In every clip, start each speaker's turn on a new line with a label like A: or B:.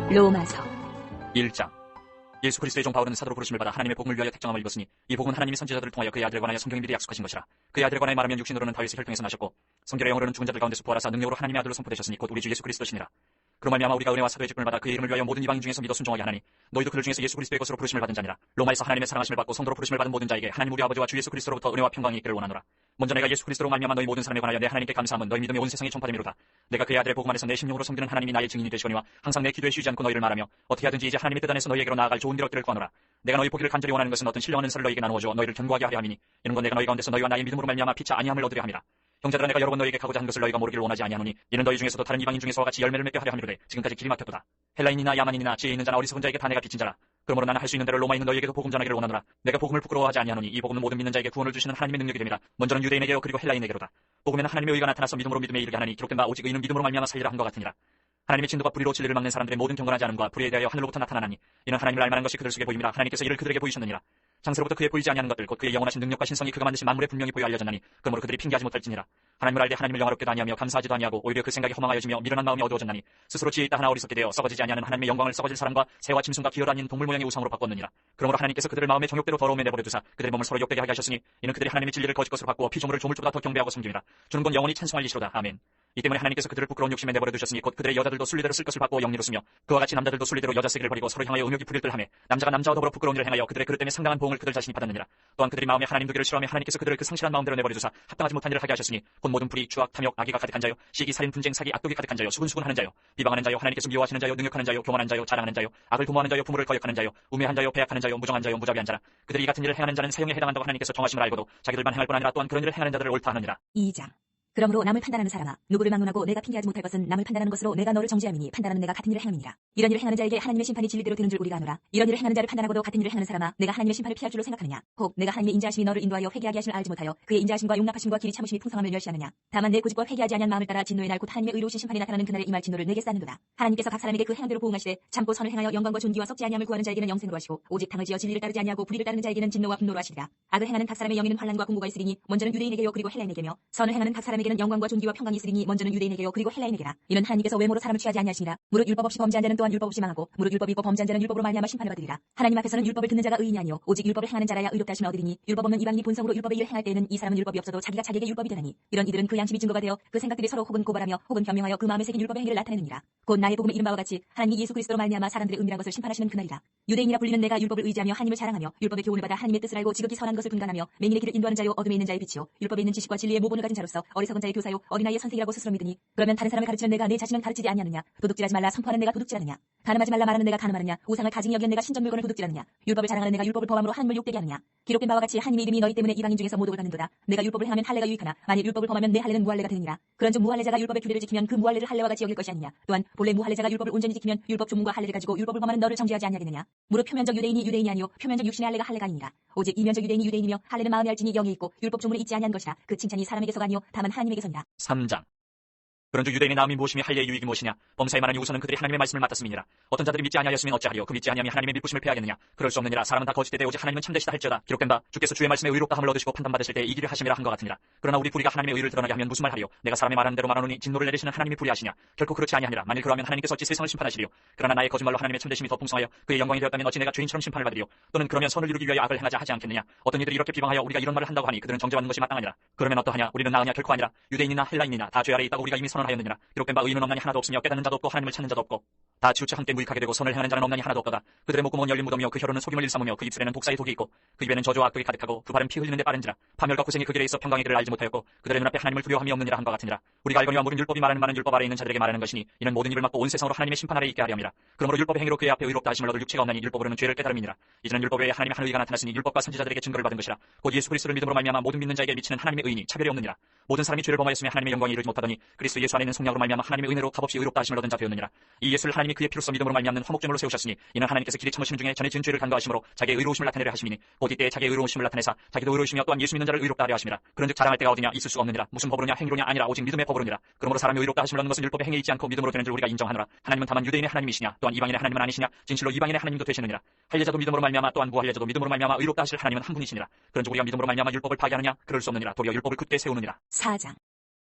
A: 로마서
B: 1장. 예수 그리스도의 종 바울은 사도로 부르심을 받아 하나님의 복음을 위하여 택정함을 입었으니 이 복음은 하나님이 선지자들을 통하여 그의 아들에 관하여 성경에 미리 약속하신 것이라. 그의 아들에 관하여 말하면 육신으로는 다윗의 혈통에서 나셨고 성결의 영으로는 죽은 자들 가운데서 부활하사 능력으로 하나님의 아들로 선포되셨으니 곧 우리 주 예수 그리스도시니라. 그로 말미암아 우리가 은혜와 사도의 직분을 받아 그의 이름을 위하여 모든 이방인 중에서 믿어 순종하게 하나니 너희도 그들 중에서 예수 그리스도의 것으로 부르심을 받은 자니라. 로마에서 하나님의 사랑하심을 받고 성도로 부르심을 받은 모든 자에게 하나님 우리 아버지와 주 예수 그리스도로부터 은혜와 평강이 있기를 원하노라. 먼저 내가 예수 그리스도로 말미암아 너희 모든 사람에 관하여 내 하나님께 감사함은 너희 믿음이 온 세상에 전파됨이로다. 내가 그의 아들의 복음 안에서 내 심령으로 섬기는 하나님이 나의 증인이 되시거니와 항상 내 기도에 쉬지 않고 너희를 말하며 어떻게 하든지 이제 하나님의 뜻 안에서 너희에게로 나아갈 좋은 길 얻기를 구하노라. 내가 너희 보기를 간절히 원하는 것은 어떤 신령한 은사를 너희에게 나누어 주어 너희를 견고하게 하려 함이니 이는 건 내가 너희 가운데서 너희와 나의 믿음으로 말미암아 피차 아니함을 얻으려 함이라. 형제들아 내가 여러 번 너희에게 가고자 한 것을 너희가 모르기를 원하지 아니하노니 이는 너희 중에서도 다른 이방인 중에서와 같이 열매를 맺게 하려 함이로되 지금까지 길이 막혔도다. 헬라인이나 야만인이나 지혜 있는 자나 어리석은 자에게 다 내가 빚진 자라. 그러므로 나는 할 수 있는 대로 로마에 있는 너희에게도 복음 전하기를 원하노라. 내가 복음을 부끄러워하지 아니하노니 이 복음은 모든 믿는 자에게 구원을 주시는 하나님의 능력이 됨이라. 먼저는 유대인에게요 그리고 헬라인에게로다. 복음에는 하나님의 의가 나타나서 믿음으로 믿음에 이르게 하나니 기록된 바 오직 의는 믿음으로 말미암아 살리라 한것 같으니라. 하나님의 진도가 불의로 진리를 막는 사람들의 모든 경건하지 않음과 불의에 대하여 하늘로부터 나타나나니 이는 하나님을 알만한 것이 그들 속에 보임이라. 하나님께서 이를 그들에게 보이셨느니라. 창세로부터 그에 보이지 아니하는 것들 곧 그의 영원하신 능력과 신성이 그가 만드신 만물에 분명히 보여 알려졌나니 그러므로 그들이 핑계하지 못할지니라. 하나님을 알되 하나님을 영화롭게도 아니하며 감사하지도 아니하고 오히려 그 생각이 허망하여지며 미련한 마음이 어두워졌나니 스스로 지혜 있다 하나 어리석게 되어 썩어지지 아니하는 하나님의 영광을 썩어질 사람과 새와 짐승과 기어도 아닌 동물 모양의 우상으로 바꿨느니라. 그러므로 하나님께서 그들을 마음의 정욕대로 더러움에 내버려 두사 그들의 몸을 서로 욕되게 하게 하셨으니 이는 그들이 하나님의 진리를 거짓 것으로 바꾸어 피조물을 조물주보다 더 경배하고 섬김이라. 주는 건 영원히 찬송할 이시로다. 아멘. 이 때문에 하나님께서 그들을 부끄러운 욕심에 내버려 두셨으니 곧 그들의 여자들도 순리대로 쓸 것을 바꾸어 영리로 쓰며 그와 같이 남자들도 순리대로 여자 쓰기를 버리고 서로 향하여 음욕이 부릴 듯하며 남자가 남자와 더불어 부끄러운 일을 행하여 그들의 그릇 때문에 상당한 보응을 그들 자신이 받았느니라. 또한 그들이 마음에 하나님 두기를 싫어하며 하나님께서 그들을 그 상실한 마음대로 내버려 두사 합당하지 못한 일을 하게 하셨으니 곧 모든 불의 추악 탐욕 악의가 가득한 자요 시기 살인 분쟁 사기 악독이 가득한 자요 수근수근하는 자요 비방하는 자요 하나님께서 미워하시는 자요 능욕하는 자요 교만한 자요 자랑하는 자요 악을 도모하는 자요 부모를 거역하는 자요 우매한 자요 배약하는 자요 무정한 자요 무자비한 자라. 그들이 이 같은 일을 행하는 자는 사형에 해당한다고 하나님께서 정하심을 알고도 자기들만 행할 뿐 아니라 또한 그런 일을 행하는 자들을 옳다 하느니라.
A: 2장. 그러므로 남을 판단하는 사람아 누구를 막론하고 내가 핑계하지 못할 것은 남을 판단하는 것으로 내가 너를 정죄함이니 판단하는 내가 같은 일을 행함이니라. 이런 일을 행하는 자에게 하나님의 심판이 진리대로 되는 줄 우리가 아노라. 이런 일을 행하는 자를 판단하고도 같은 일을 행하는 사람아 내가 하나님의 심판을 피할 줄로 생각하느냐. 혹 내가 하나님의 인자하심이 너를 인도하여 회개하게 하심을 알지 못하여 그의 인자하심과 용납하심과 길이 참으심이 풍성함을 멸시하느냐. 다만 내 고집과 회개하지 아니한 마음을 따라 진노의 날 곧 하나님의 의로우신 심판이 나타나는 그날에 임할 진노를 내게 쌓는도다. 하나님께서 각 사람에게 그 행함대로 보응하시되 참고 선을 행하여 영광과 존귀와 썩지 아니함을 구하는 자에게는 영생으로 하시고 오직 당을 지어 진리를 따르지 아니하고 불의를 따르는 자에게는 진노와 분노로 하시리라. 악을 행하는 각 사람의 영에는 환난과 공고가 있으리니 먼저는 유대인에게요 그리고 헬라인에게며 선을 행하는 각 사람에게는 영광과 존귀와 평강이 있으리니 먼저는 유대인에게요 그리고 헬라인에게라. 이는 하나님께서 외모로 사람을 취하지 아니하시니라. 무릇 율법 없이 범죄한 자는 또한 율법 없이 망하고 무릇 율법이 있고 범죄한 자는 율법으로 말미암아 심판을 받으리라. 하나님 앞에서는 율법을 듣는 자가 의인이 아니요 오직 율법을 행하는 자라야 의롭다 하심을 얻으리니 율법 없는 이방인이 본성으로 율법의 일을 행할 때에는 이 사람은 율법이 없어도 자기가 자기에게 율법이 되나니 이런 이들은 그 양심이 증거가 되어 그 생각들이 서로 혹은 고발하며 혹은 변명하여 그 마음에 새긴 율법의 행위를 나타내느니라. 곧 나의 복음의 이름 바와 같이 하나님이 예수 그리스도로 말미암아 사람들의 은밀한 것을 심판하시는 그날이라. 유대인이라 불리는 내가 율법을 의지하며 하나님을 자랑하며 율법의 교훈을 받아 하나님의 뜻을 알고 지극히 선한 것을 분간하며 맹인의 길을 인도하는 자요 어둠에 있는 자의 빛이요 율법에 있는 지식과 진리의 모본을 가진 자로서 어리석은 자의 교사요 어린아이의 선생이라고 스스로 믿으니 그러면 다른 사람을 가르치는 내가 내 자신은 가르치지 아니하느냐. 도둑질하지 말라 선포하는 내가 도둑질하느냐. 가늠하지 말라 말하는 내가 가늠하느냐. 우상을 가증히 여기는 내가 신전 물건을 도둑질하느냐. 율법을 자랑하는 내가 율법을 범함으로 하나님을 욕되게 하느냐. 기록된 바와 같이 하나님의 이름이 너희 때문에 이방인 중에서 모독을 받는도다. 내가 율법을 행하면 할례가 유익하나 만일 율법을 범하면 내 할례는 무할례가 되느니라. 그런즉 무할례자가 율법의 규례를 지키면 그 무할례를 할례와 같이 여길 것이 아니냐. 또한 본래 무할례자가 율법을 온전히 지키면 율법 조문과 할례를 가지고 율법을 범하는 너를 정죄하지 아니하겠느냐. 무릇 표면적 유대인이 유대인이 아니요 표면적 육신의 할례가 할례가 아니니라. 오직 이면적 유대인이 유대인이며 할례는 마음에 알지니 영이 있고 율법 조문을 잊지 아니한 것이라. 그 칭찬이 사람에게서가 아니요 다만 하나님에게서니라.
B: 3장. 그런즉 유대인의 나음이 무엇이며 할례의 유익이 무엇이냐. 범사에 만한 우선은 그들이 하나님의 말씀을 맡았음이니라. 어떤 자들이 믿지 아니하였으면 어찌하리요. 그 믿지 아니함이 하나님의 믿부심을 패하겠느냐. 그럴 수 없느니라. 사람은 다 거짓되되 오직 하나님은 참되시다 할지어다. 기록된 바 주께서 주의 말씀에 의롭다함을 얻으시고 판단받으실 때 이 길을 하심이라 한 것 같으니라. 그러나 우리 불의가 하나님의 의를 드러나게 하면 무슨 말하리요. 내가 사람의 말하는 대로 말하노니 진노를 내리시는 하나님이 불의하시냐. 결코 그렇지 아니하니라. 만일 그러면 하나님께서 어찌 세상을 심판하시리요. 그러나 나의 거짓말로 하나님의 참되심이 더 풍성하여 그의 영광이 되었다면 어찌 내가 죄인처럼 심판을 받으리요. 또는 그러면 선을 이루기 위하여 악을 행하자 하지 않겠느냐. 어떤 이들이 이렇게 비방하여 우리가 이런 말을 한다고 하니 그들은 정죄받는 것이 마땅하니라. 그러면 어떠하냐. 우리는 나으냐. 결코 아니라. 유대인이나 헬라인이나 다 죄 아래 있다고 우리가 이미 선언하였느니라. 기록된 바 의인은 없나니 하나도 없으며 깨닫는 자도 없고 하나님을 찾는 자도 없고 다 치우쳐 함께 무익하게 되고 선을 행하는 자는 없나니 하나도 없도다. 그들의 목구멍은 열린 무덤이요 그 혀로는 속임을 일삼으며 그 입술에는 독사의 독이 있고 그 입에는 저주와 악독이 가득하고 두 발은 피 흘리는 데 빠른지라. 파멸과 고생이 그 길에 있어 평강의 길을 알지 못하였고 그들의 눈앞에 하나님을 두려워함이 없느니라 한것 같으니라. 우리가 알거니와 모든 율법이 말하는 바는 율법 아래 있는 자들에게 말하는 것이니 이는 모든 일을 막고 온 세상으로 하나님의 심판 아래 있게 하려 함이라. 그러므로 율법의 행위로 그의 앞에 의롭다 하심을 얻을 육체가 없나니 율법으로는 죄를 깨달음이니라. 이제는 율법 외에 하나님의 한 의가 나타났으니 율법과 선지자들에게 증거를 받은 것이라. 곧 예수 그리스도를 믿음으로 말미암아 모든 믿는 자에게 미치는 하나님의 의인이 차별이 없느니라. 모든 사람이 죄를 범하였으며 하나님의 영광에 이르지 못하더니 그리스도 예수 안에 있는 성령으로 말미암아 하나님의 은혜로 값없이 의롭다 하심을 얻은 자 되었느니라. 이 예수를 하나님이 그의 피로써 믿음으로 말미암는 화목제물로 세우셨으니 이는 하나님께서 길이 참으시는 중에 전에 지은 죄를 간과하심으로 자기의 의로우심을 나타내려 하심이니 곧 이때에 자기의 의로우심을 나타내사 자기도 의로우시며 또한 예수 믿는 자를 의롭다 하려 하심이라. 그런즉 자랑할 때가 어디냐. 있을 수가 없느니라. 무슨 법으로냐. 행위로냐. 아니라 오직 믿음의 법으로니라. 그러므로 사람이 의롭다 하심을 얻는 것은 율법의 행위에 있지 않고 믿음으로 되는 줄 우리가 인정하노라. 하나님은 다만 유대인의 하나님이시냐 또한 이방인의 하나님은 아니시냐. 진실로 이방인의 하나님도 되시느니라. 할례자도 믿음으로 말미암아 또한 무할례자도 믿음으로 말미암아 의롭다 하실 하나님은 한 분이시니라. 그런즉 우리가 믿음으로 말미암아 율법을 파괴하느냐. 그럴 수 없느니라. 도리어 율법을 굳게 세우느니라.
A: 4장.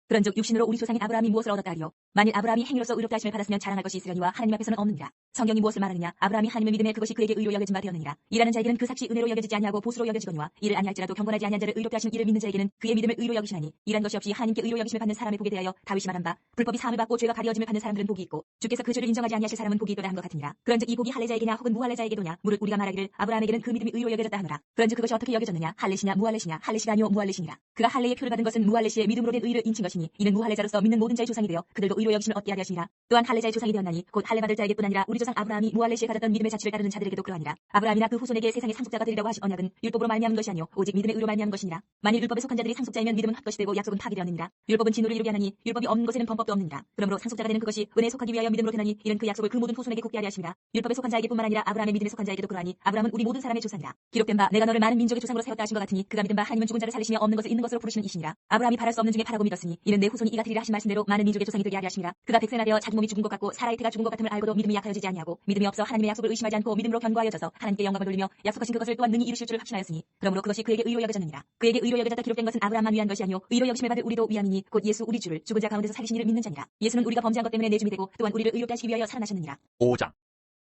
A: 그런즉 육신으로 우리 조상인 아브라함이 무엇을 얻었다 하리요? 만일 아브라함이 행위로서 의롭다 하심을 받았으면 자랑할 것이 있으려니와 하나님 앞에서는 없느니라. 성경이 무엇을 말하느냐? 아브라함이 하나님을 믿음에 그것이 그에게 의로 여겨진 바 되었느니라. 일하는 자에게는 그 삭시 은혜로 여겨지지 아니하고 보수로 여겨지거니와 이를 아니할지라도 경건하지 아니한 자를 의롭다 하신 이를 믿는 자에게는 그의 믿음을 의로 여기시나니 이란 것이 없이 하나님께 의로 여기심을 받는 사람의 복에 대하여 다윗이 말한 바 불법이 사함을 받고 죄가 가려짐을 받는 사람들은 복이 있고 주께서 그 죄를 인정하지 아니하실 사람은 복이 있도다 한 것 같으니라. 그런즉 이 복이 할례자에게냐 혹은 무할례자에게도냐? 무릇 우리가 말하기를 아브라함에게는 그 믿음이 의로 여겨졌다 하노라. 그런즉 그것이 어떻게 여겨졌느냐? 할례시냐 무할례시냐? 할례시가 아니요 무할례시니라. 그가 할례의 표를 받은 것은 무할례시의 믿음으로 된 의를 인친 것이니 이는 무할례자로서 믿는 모든 자의 조상이 되어 그들도 의로 여기심을 얻게 하려 하시니라. 또한 할례자의 조상이 되었나니 곧 할례 받을 자에게뿐 아니라 우리 조상 아브라함이 무할례시에 가졌던 믿음의 자취를 따르는 자들에게도 그러하니라. 아브라함이나 그 후손에게 세상의 상속자가 되리라고 하신 언약은 율법으로 말미암은 것이 아니요 오직 믿음의 의로 말미암은 것이니라. 만일 율법에 속한 자들이 상속자이면 믿음은 헛것이 되고 약속은 파기되었느니라. 율법은 진노를 이루게 하나니 율법이 없는 곳에는 범법도 없느니라. 그러므로 상속자가 되는 그것이 은혜에 속하기 위하여 믿음으로 되나니 이는 그 약속을 그 모든 후손에게 굳게 하려 하심이라. 율법에 속한 자에게뿐만 아니라 아브라함의 믿음에 속한 자에게도 그러하니 아브라함은 우리 모든 사람의 조상이라. 기록된 바 내가 너를 많은 민족의 조상으로 세웠다 하신 것 같으니 그가 믿은 바 하나님은 죽은 자를 살리시며 없는 것을 있는 것으로 부르시는 이시니라. 아브라함이 바랄 수 없는 중에 바라고 믿었으니 이는 내 후손이 이가 되리라 하신 말씀대로 많은 민족의 조상이 되게 하려 하심이라. 그가 백세나 되어 자기 몸이 죽은 것 같고 사라이트가 죽은 것 같음을 알고도 믿음이 약하여지지 아니하고 믿음이 없어 하나님의 약속을 의심하지 않고 믿음으로 견고하여져서 하나님께 영광을 돌리며 약속하신 그것을 또한 능히 이루실 줄을 확신하였으니 그러므로 그것이 그에게 의로 여겨졌느니라. 그에게 의로 여겨졌다 기록된 것은 아브라함만 위한 것이 아니요 의로 여기심을 받을 우리도 위함이니 곧 예수 우리 주를 죽은 자 가운데서 살리신 이를 믿는 자니라. 예수는 우리가 범죄한 것 때문에 내줌이 되고 또한 우리를 의롭다 하시기 위하여 살아나셨느니라.
B: 5장.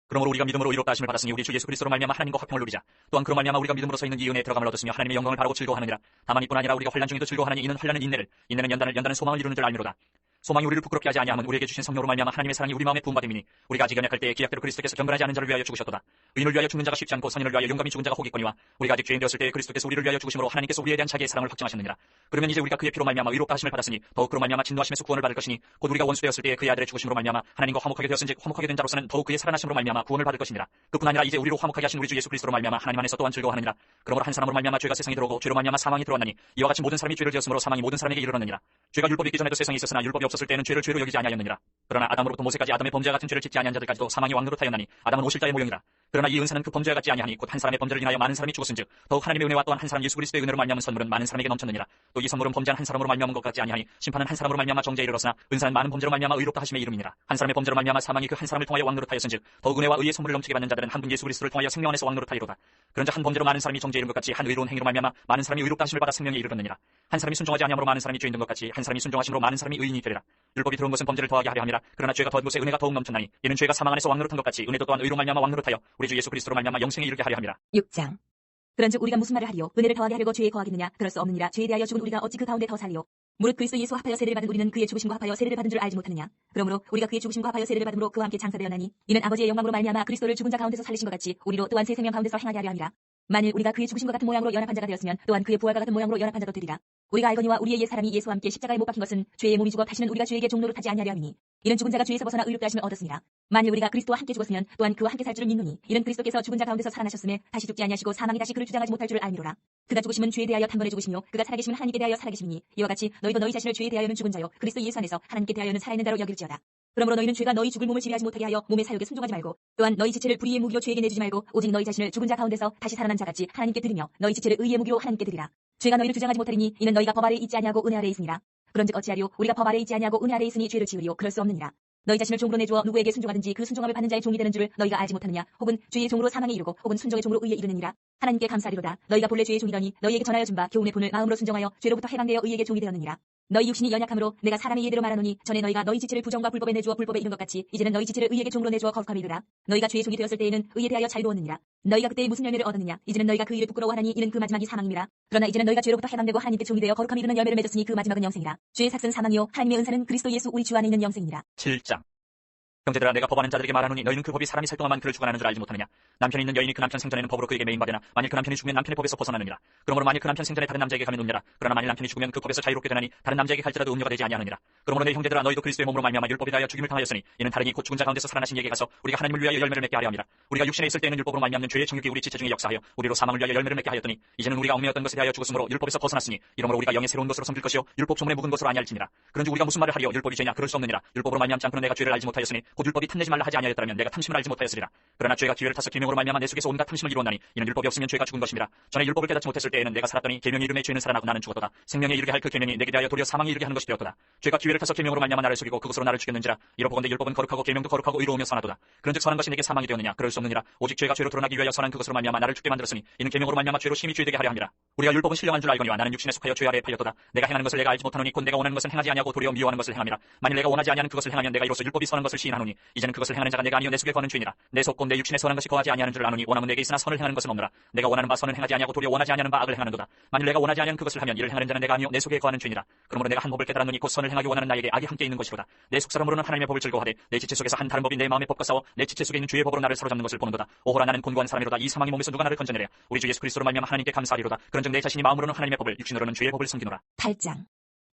B: 그러므로 우리가 믿음으로 의롭다 하심을 받았으니 우리 주 예수 그리스도로 말미암아 하나님과 화평을 누리자. 또한 그로 말미암아 우리가 믿음으로 서 있는 이 은혜에 들어감을 얻었으며 하나님의 영광을 바라고 즐거워하느니라. 다만 이뿐 아니라 우리가 환난 중에도 즐거워하니 이는 환난은 인내를, 인내는 연단을, 연단은 소망을 이루는 줄 알미로다. 소망이 우리를 부끄럽게 하지 아니함은 우리에게 주신 성령으로 말미암아 하나님의 사랑이 우리 마음에 부음받음이니 우리가 아직 연약할 때에 기약대로 그리스도께서 경건하지 않은 자를 위하여 죽으셨도다. 의인을 위하여 죽는 자가 쉽지 않고 선인을 위하여 용감히 죽은 자가 혹 있거니와 우리가 아직 죄인 되었을 때에 그리스도께서 우리를 위하여 죽으심으로 하나님께서 우리에 대한 자기의 사랑을 확증하셨느니라. 그러면 이제 우리가 그의 피로 말미암아 의롭다 하심을 받았으니 더욱 그로 말미암아 진노하심에서 구원을 받을 것이니 곧 우리가 원수 되었을 때에 그의 아들의 죽으심으로 말미암아 하나님과 화목하게 되었은즉 화목하게 된 자로서는 더욱 그의 살아나심으로 말미암아 구원을 받을 것이니라. 그뿐 아니라 이제 우리로 화목하게 하신 우리 주 예수 그리스도로 말미암아 하나님 안에서 또한 즐거워하느니라. 그러므로 한 사람으로 말미암아 죄가 세상에 들어오고 죄로 말미암아 사망이 들어왔나니 이와 같이 모든 사람이 죄를 지었으므로 사망이 모든 사람에게 이르렀느니라. 죄가 율법이 있기 전에도 세상에 있었으나 율법이 없었을 때는 죄를 죄로 여기지 아니하였느니라. 그러나 아담으로부터 모세까지 아담의 범죄와 같은 죄를 짓지 아니한 자들까지도 사망이 왕노릇하였나니 아담은 오실자의 모형이라. 그러나 이 은사는 그 범죄와 같지 아니하니 곧 한 사람의 범죄를 인하여 많은 사람이 죽었은즉 더욱 하나님의 은혜와 또한 한 사람 예수 그리스도의 은혜로 말미암은 선물은 많은 사람에게 넘쳤느니라. 또 이 선물은 범죄한 한 사람으로 말미암은 것 같지 아니하니 심판은 한 사람으로 말미암아 정죄에 이르렀으나 은사는 많은 범죄로 말미암아 의롭다 하심의 이름이니라. 한 사람의 범죄로 말미암아 사망이 그 한 사람을 통하여 왕노릇하였은즉 더욱 은혜와 의의 선물을 넘치게 받는 자들은 한 분 예수 그리스도를 통하여 생명 안에서 왕노릇하리로다. 그런즉 한 범죄로 많은 사람이 정죄에 이른 것 같이 한 의로운 행위로 말미암아 많은 사람이 의롭다 하심을 받아 생명에 이르렀느니라. 한 사람이 순종하지 아니함으로 많은 사람이 죄인 된 것 같이 한 사람이 순종하심으로 많은 사람이 의인이 되리라. 율법이 들어온 것은 범죄를 더하게 하려 함이라. 그러나 죄가 더한 곳에 은혜가 더욱 넘쳤나니 이는 죄가 사망 안에서 왕노릇한 것 같이 은혜도 또한 의로 말미암아 왕노릇하여 우리 주 예수 그리스도로 말미암아 영생에 이르게 하려 함이라.
A: 6장. 그런즉 우리가 무슨 말을 하리요? 은혜를 더하게 하려고 죄에 거하겠느냐? 그럴 수 없느니라. 죄에 대하여 죽은 우리가 어찌 그 가운데 더 살리요? 무릇 그리스도 예수 합하여 세례를 받은 우리는 그의 죽으심과 합하여 세례를 받은 줄 알지 못하느냐? 그러므로 우리가 그의 죽으심과 합하여 세례를 받음으로 그와 함께 장사되었나니 이는 아버지의 영광으로 말미암아 그리스도를 죽은 자 가운데서 살리신 것 같이 우리로 또한 새 생명 가운데서 행하게 하려 함이라. 만일 우리가 그의 죽으심과 같은 모양으로 연합한 자가 되었으면 또한 그의 부활과 같은 모양으로 연합한 자도 되리라. 우리가 알거니와 우리의 옛 사람이 예수와 함께 십자가에 못 박힌 것은 죄의 몸이 죽어 다시는 우리가 죄에게 종노릇하지 아니하려 함이니 이는 죽은 자가 죄에서 벗어나 의롭다 하심을 얻었으니라. 만일 우리가 그리스도와 함께 죽었으면 또한 그와 함께 살 줄을 믿노니 이는 그리스도께서 죽은 자 가운데서 살아나셨음에 다시 죽지 아니하시고 사망이 다시 그를 주장하지 못할 줄을 알미로라. 그가 죽으심은 죄에 대하여 단번에 죽으시며 그가 살아계심은 하나님께 대하여 살아계심이니 이와 같이 너희도 너희 자신을 죄에 대하여는 죽은 자요 그리스도 예수 안에서 하나님께 대하여는 살아있는 자로 여길지어다. 그러므로 너희는 죄가 너희 죽을 몸을 지배하지 못하게 하여 몸의 사욕에 순종하지 말고 또한 너희 지체를 불의의 무기로 죄에게 내주지 말고 오직 너희 자신을 죽은 자 가운데서 다시 살아난 자같이 하나님께 드리며 너희 지체를 의의 무기로 하나님께 드리라. 죄가 너희를 주장하지 못하리니 이는 너희가 법 아래에 있지 아니하고 은혜 아래에 있으니라. 그런즉 어찌하리요? 우리가 법 아래에 있지 아니하고 은혜 아래에 있으니 죄를 지으리요? 그럴 수 없느니라. 너희 자신을 종으로 내주어 누구에게 순종하든지 그 순종함을 받는 자의 종이 되는 줄을 너희가 알지 못하느냐? 혹은 죄의 종으로 사망에 이르고 혹은 순종의 종으로 의에 이르느니라. 하나님께 감사리로다. 너희가 본래 죄의 종이더니 너희에게 전하여 준 바 교훈의 본을 마음으로 순종하여 죄로부터 해방되어 의에게 종이 되었느니라. 너희 육신이 연약함으로 내가 사람의 예대로 말하노니 전에 너희가 너희 지체를 부정과 불법에 내주어 불법에 이른 것 같이 이제는 너희 지체를 의에게 종으로 내주어 거룩함에 이르라. 너희가 죄의 종이 되었을 때에는 의에 대하여 자유로웠느니라. 너희가 그때 무슨 열매를 얻었느냐? 이제는 너희가 그 일을 부끄러워하니 이는 그 마지막이 사망임이라. 그러나 이제는 너희가 죄로부터 해방되고 하나님께 종이 되어 거룩함에 이르는 열매를 맺었으니 그 마지막은 영생이라. 죄의 삭은 사망이요 하나님의 은사는 그리스도 예수 우리 주 안에 있는 영생이니라.
B: 7장. 형제들아 내가 법하는 자들에게 말하노니 너희는 그 법이 사람이 살 동안만 그를 주관하는 줄 알지 못하느냐. 남편이 있는 여인이 그 남편 생전에는 법으로 그에게 매인받으나 만일 그 남편이 죽으면 남편의 법에서 벗어나느니라. 그러므로 만일 그 남편 생전에 다른 남자에게 가면 음녀라. 그러나 만일 남편이 죽으면 그 법에서 자유롭게 되나니 다른 남자에게 갈지라도 음녀가 되지 아니하느니라. 그러므로 내 형제들아 너희도 그리스도의 몸으로 말미암아 율법에 대하여 죽임을 당하였으니 이는 다른이 곧 죽은 자 가운데서 살아나신 이에게 가서 우리가 하나님을 위하여 열매를 맺게 하려 함이라. 우리가 육신에 있을 때에는 율법으로 말미암는 죄의 정욕이 우리 지체 중에 역사하여 우리로 사망을 위하여 열매를 맺게 하였더니 이제는 우리가 얽매였던 것에 대하여 죽었으므로 율법에서 벗어났으니 이러므로 우리가 영의 새로운 것으로 섬길 것이요 율법 조문에 묵은 것으로 아니할지니라. 그런즉 우리가 무슨 말을 하리요? 율법이 죄냐? 그럴 수 없느니라. 율법으로 말미암지 않고는 내가 죄를 알지 못하였으니 곧 율법이 탐내지 말라 하지 아니하였더라면 내가 탐심을 알지 못하였으리라. 그러나 죄가 기회를 타서 계명으로 말미암아 내 속에서 온갖 탐심을 이루었나니 이는 율법이 없으면 죄가 죽은 것입니다. 전에 율법을 깨닫지 못했을 때에는 내가 살았더니 계명의 이름에 죄는 살아나고 나는 죽었도다. 생명에 이르게 할 그 계명이 내게 대하여 도리어 사망에 이르게 하는 것이 되었도다. 죄가 기회를 타서 계명으로 말미암아 나를 속이고 그것으로 나를 죽였는지라. 이로보건대 율법은 거룩하고 계명도 거룩하고 의로우며 선하도다. 그런즉 선한 것이 내게 사망이 되었느냐? 그럴 수 없느니라. 오직 죄가 죄로 드러나기 위하여 선한 그것으로 말미암아 나를 죽게 만들었으니 이는 계명으로 말미암아 죄로 심히 죄되게 하려 함이라. 우리가 율법은 신령한 줄 알거니와 나는 육신에 속하여 죄 아래에 팔렸도다. 내가 행하는 것을 내가 알지 못하노니 곧 내가 원하는 것은 행하지 아니하고 도리어 미워하는 것을 행함이라. 만일 내가 원하지 아니하는 그것을 행하면 내가 이로써 율법이 선한 것을 시인하노니 이제는 그것을 행하는 자가 내가 아니요 내 속에 거하는 죄니라. 내 속 곧 내 육신에 선한 것이 거하지 아니하는 줄 아노니 원함은 내게 있으나 선을 행하는 것은 없노라. 내가 원하는 바 선은 행하지 아니하고 도리어 원하지 아니하는 바 악을 행하는도다. 만일 내가 원하지 아니하는 그것을 하면 이를 행하는 자는 내가 아니요 내 속에 거하는 죄니라. 그러므로 내가 한 법을 깨달았노니 곧 선을 행하기 원하는 나에게 악이 함께 있는 것이로다. 내 속사람으로는 하나님의 법을 즐거워하되 내 지체 속에서 한 다른 법이 내 마음의 법과 싸워 내 지체 속에 있는 죄의 법으로 나를 사로잡는 것을 보는도다. 오호라 나는 곤고한 사람이로다. 이 사망의 몸에서 누가 나를 건져내랴. 우리 주 예수 그리스도로 말미암아 하나님께 감사하리로다. 그런즉 내 자신이 마음으로는 하나님의 법을 육신으로는 죄의 법을 섬기노라.
A: 8장.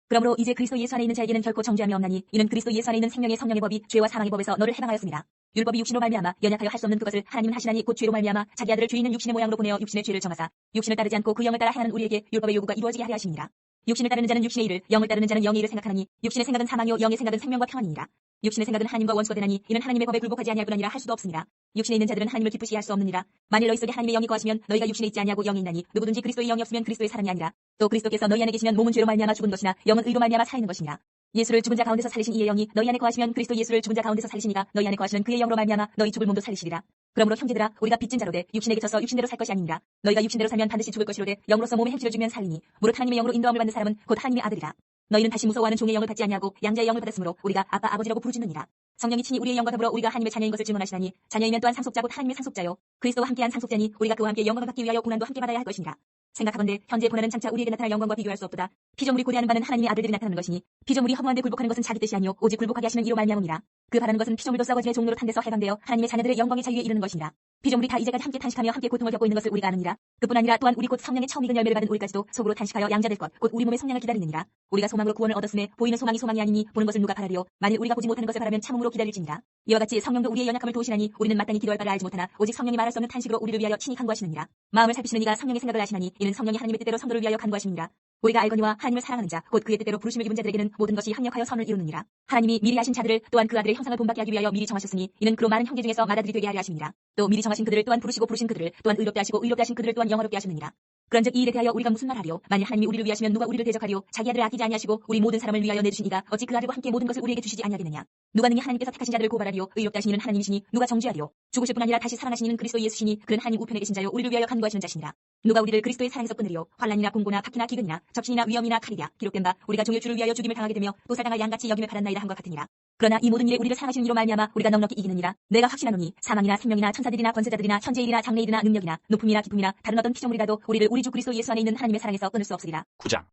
A: 그러므로 이제 그리스도 예수 안에 있는 자에게는 결코 정죄함이 없나니 이는 그리스도 예수 안에 있는 생명의 성령의 법이 죄와 사망의 법에서 너를 해방하였습니다. 율법이 육신으로 말미암아 연약하여 할 수 없는 그것을 하나님은 하시나니 곧 죄로 말미암아 자기 아들을 죄 있는 육신의 모양으로 보내어 육신의 죄를 정하사 육신을 따르지 않고 그 영을 따라 행하는 우리에게 율법의 요구가 이루어지게 하려 하시니라. 육신을 따르는 자는 육신의 일을, 영을 따르는 자는 영의 일을 생각하나니 육신의 생각은 사망이요 영의 생각은 생명과 평안이니라. 육신의 생각은 하나님과 원수가 되나니 이는 하나님의 법에 굴복하지 아니할 뿐 아니라 할 수도 없으니라. 육신에 있는 자들은 하나님을 기쁘시게 할 수 없느니라. 만일 너희 속에 하나님의 영이 거하시면 너희가 육신에 있지 아니하고 영이 있나니 누구든지 그리스도의 영이 없으면 그리스도의 사람이 아니라. 또 그리스도께서 너희 안에 계시면 몸은 죄로 말미암아 죽은 것이나 영은 의로 말미암아 살아있는 것이니라. 예수를 죽은 자 가운데서 살리신 이의 영이 너희 안에 거하시면 그리스도 예수를 죽은 자 가운데서 살리시니가 너희 안에 거하시는 그의 영으로 말미암아 너희 죽을 몸도 살리시리라. 그러므로 형제들아 우리가 빚진 자로되 육신에 그쳐서 육신대로 살 것이 아니니라. 너희가 육신대로 살면 반드시 죽을 것이로되 영으로서 몸의 행실을 주면 살리니 무릇 하나님의 영으로 인도함을 받는 사람은 곧 하나님의 아들이라. 너희는 다시 무서워하는 종의 영을 받지 아니하고 양자의 영을 받았으므로 우리가 아빠 아버지라고 부르짖느니라. 성령이 친히 우리의 영과 더불어 우리가 하나님의 자녀인 것을 증언하시나니 자녀이면 또한 상속자 곧 하나님의 상속자요 그리스도와 함께한 상속자니 우리가 그와 함께 영광을 받기 위하여 고난도 함께 받아야 할 것이니라. 생각하건대 현재 고난은 장차 우리에게 나타날 영광과 비교할 수 없도다. 피조물이 고대하는 바는 하나님의 아들들이 나타나는 것이니 피조물이 허무한데 굴복하는 것은 자기 뜻이 아니요 오직 굴복하게 하시는 이로 말미암음이라. 그 바라는 것은 피조물도 썩어짐의 종로로 탄데서 해방되어 하나님의 자녀들의 영광의 자유에 이르는 것이니라. 피조물이 다 이제까지 함께 탄식하며 함께 고통을 겪고 있는 것을 우리가 아느니라. 그뿐 아니라 또한 우리 곧 성령의 처음 익은 열매를 받은 우리까지도 속으로 탄식하여 양자될 것 곧 우리 몸의 성령을 기다리느니라. 우리가 소망으로 구원을 얻었음에 보이는 소망이 소망이 아니니 보는 것을 누가 바라리요. 만일 우리가 보지 못하는 것을 바라면 참음으로 기다릴지니라. 이와 같이 성령도 우리의 연약함을 도우시나니 우리는 마땅히 기도할 바를 알지 못하나 오직 성령이 말할 수 없는 탄식으로 우리를 위하여 친히 간구하시느니라. 마음을 살피시는 이가 성령의 생각을 아시나니 이는 성령이 하나님의 뜻대로 성도를 위하여 간구하시느니라. 우리가 알거니와 하나님을 사랑하는 자 곧 그의 뜻대로 부르심을 입은 자들에게는 모든 것이 합력하여 선을 이루느니라. 하나님이 미리 하신 자들을 또한 그 아들의 형상을 본받게 하기 위하여 미리 정하셨으니 이는 그로 많은 형제 중에서 맏아들이 되게 하려 하심이니라. 또 미리 정하신 그들을 또한 부르시고 부르신 그들을 또한 의롭게 하시고 의롭게 하신 그들을 또한 영화롭게 하셨느니라. 그런즉 이 일에 대하여 우리가 무슨 말하리요? 만일 하나님이 우리를 위하시면 누가 우리를 대적하리요? 자기 아들을 아끼지 아니하시고 우리 모든 사람을 위하여 내주신 이가 어찌 그 아들과 함께 모든 것을 우리에게 주시지 아니하겠느냐? 누가 능히 하나님께서 택하신 자들을 고발하리요? 의롭게 하신 이는 하나님이시니 누가 정죄하리요? 죽으실 뿐 아니라 다시 살아나신 이는 그리스도 예수시니 그는 하나님 우편에 계신 자요 우리를 위하여 간구하시는 자시니라. 누가 우리를 그리스도의 사랑에서 끊으리요? 환난이나 공고나 박해나 기근이나 접신이나 위험이나 칼이랴. 기록된 바 우리가 종일 주를 위하여 죽임을 당하게 되며 도살당할 양같이 여김을 받았나이다 한 것 같으니라. 그러나 이 모든 일에 우리를 사랑하시는 이로 말미암아 우리가 넉넉히 이기느니라. 내가 확신하노니 사망이나 생명이나 천사들이나 권세자들이나 현재일이나 장래일이나 능력이나 높음이나 기쁨이나 다른 어떤 피조물이라도 우리를 우리 주 그리스도 예수 안에 있는 하나님의 사랑에서 끊을 수 없으리라.
B: 9장.